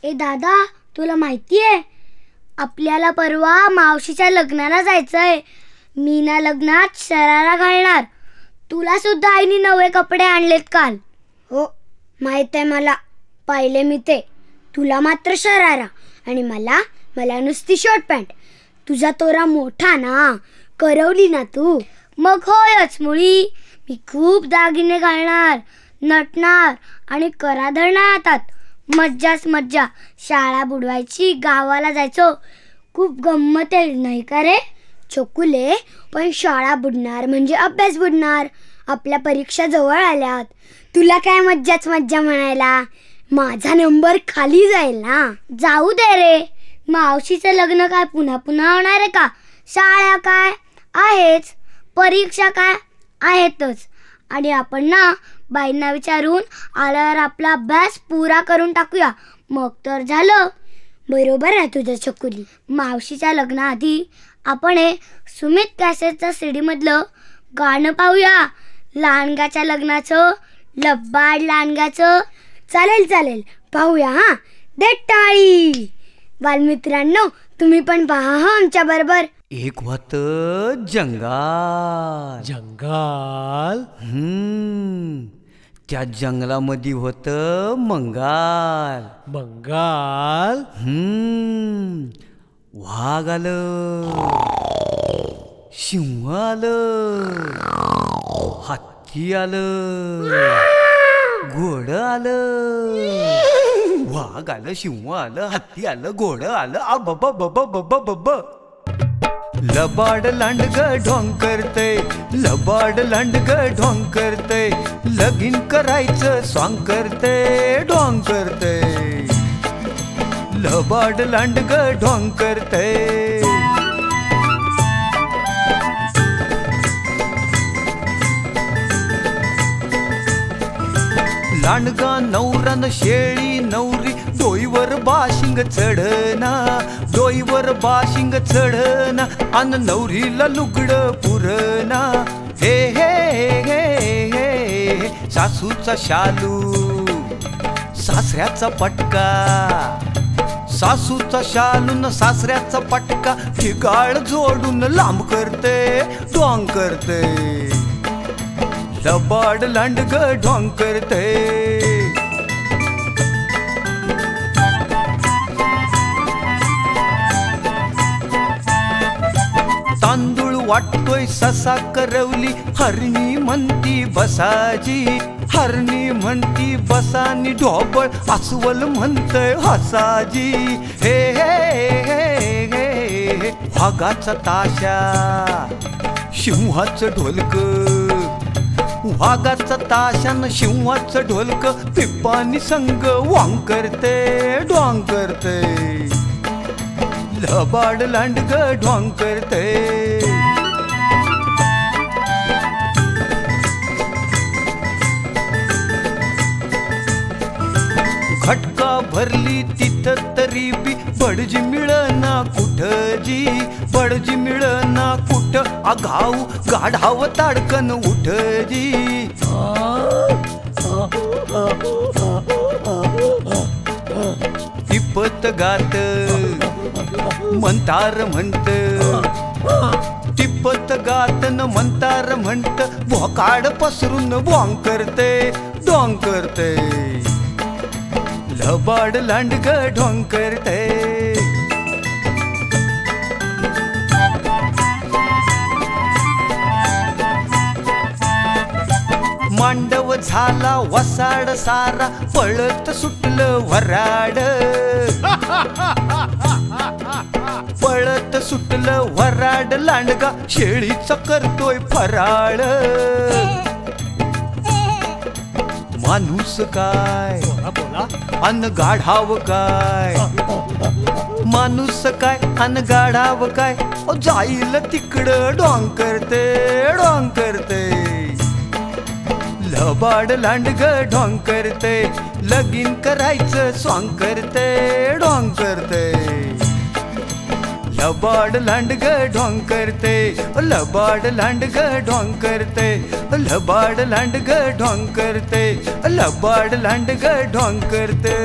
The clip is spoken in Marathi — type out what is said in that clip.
ए दादा, तुला माहितीये आपल्याला परवा मावशीच्या लग्नाला जायचंय. मी ना लग्नात शरारा घालणार. तुला सुद्धा आईने नवे कपडे आणलेत काल. हो माहित आहे मला, पाहिले मी ते. तुला मात्र शरारा आणि मला नुसती शॉर्ट पॅन्ट. तुझा तोरा मोठा ना, करवली ना तू. मग होयच मुळी, मी खूप दागिने घालणार, नटणार आणि करा धरणार हातात. मज्जाच मज्जा. शाळा बुडवायची, गावाला जायचो. खूप गंमत येईल नाही का रे? चोकुले, पण शाळा बुडणार म्हणजे अभ्यास बुडणार. आपल्या परीक्षा जवळ आल्यात. तुला काय मज्जाच मज्जा म्हणायला? माझा नंबर खाली जाईल ना. जाऊ दे रे, मावशीचं लग्न काय पुन्हा पुन्हा होणार आहे का? शाळा काय आहेच, परीक्षा काय आहेतच. आणि आपण ना बाईंना विचारून आल्यावर आपला अभ्यास पुरा करून टाकूया, मग तर झालं. बरोबर आहे तुझं चकुली. मावशीच्या लग्नाआधी आपण हे सुमित कॅसेटचं सीडी मधलं गाणं पाहूया, लांडग्याच्या लग्नाचं, लब्बाड लांडग्याचं. चालेल पाहूया. हा, दे टाळी. बालमित्रांनो, तुम्ही पण पहा हा आमच्या बरोबर. एक होत जंगल. त्या जंगलामध्ये होत मंगाल. वाघ आलं, सिंह आलं, हत्ती आलं, घोडं आलं. वाघ आलं, सिंह आलं, हत्ती आलं, घोडं आलं. अबब. लबाड लांडग ढोंग करतय, लबाड लांडग ढोंग करतय. लगीन करायचं स्वांग करतय, ढोंग करतय. लबाड लांडग ढोंग करतय. लांडगा नवरान शेळी नवरी, डोईवर बाशिंग चढना, डोईवर बाशिंग चढना. अन नवरीला लुगड पुरना. हे हे हे हे, सासूचा शालू, सासऱ्याचा पटका. सासूचा शालू न सासऱ्याचा पटका, ठिकाळ जोडून लांब करते, ढोंग करते. लबाड लांडग ढोंग करते. तांदूळ वाटतोय ससा करवली, हरणी म्हणती बसाजी. हरणी म्हणती बसानी, ढोबळ अस्वल म्हणतय हसाजी. हे हे हे हे, वाघाचा ताशा, सिंहाचं ढोलक. वाघाचा ताशान सिंहाचं ढोलक, पिप्पानी संग वांग करते, ढोंग करते. लबाड लांडग ढोंग करते. खटका भरली तिथं तरी बी बडजी मिळना कुठं जी. बडजी मिळना कुठं, आघाऊ गाढाव ताडकन उठ जी. टिपत गात म्हणतार म्हणत, टिपत गात न म्हणतार म्हणत. भोकाड पसरून भोंग करते, ढोंग करते. लबाड लांडग ढोंग करते. मांडव झाला वसाड सारा, पळत सुटलं वराड. पळत सुटलं वराड, लांडगा शेळीचा करतोय फराळ. माणूस काय अन गाढाव काय, माणूस काय अन गाढाव काय. जाईल तिकडं ढोंग करते, ढोंग करते. लबाड लांडग ढोंग करते. लगीन करायचं स्वांग करते, ढोंग करते. लबाड लांडग ढोंग करते. लबाड लांडग ढोंग करते. लबाड लांडग ढोंग करते. लबाड लांडग ढोंग करते.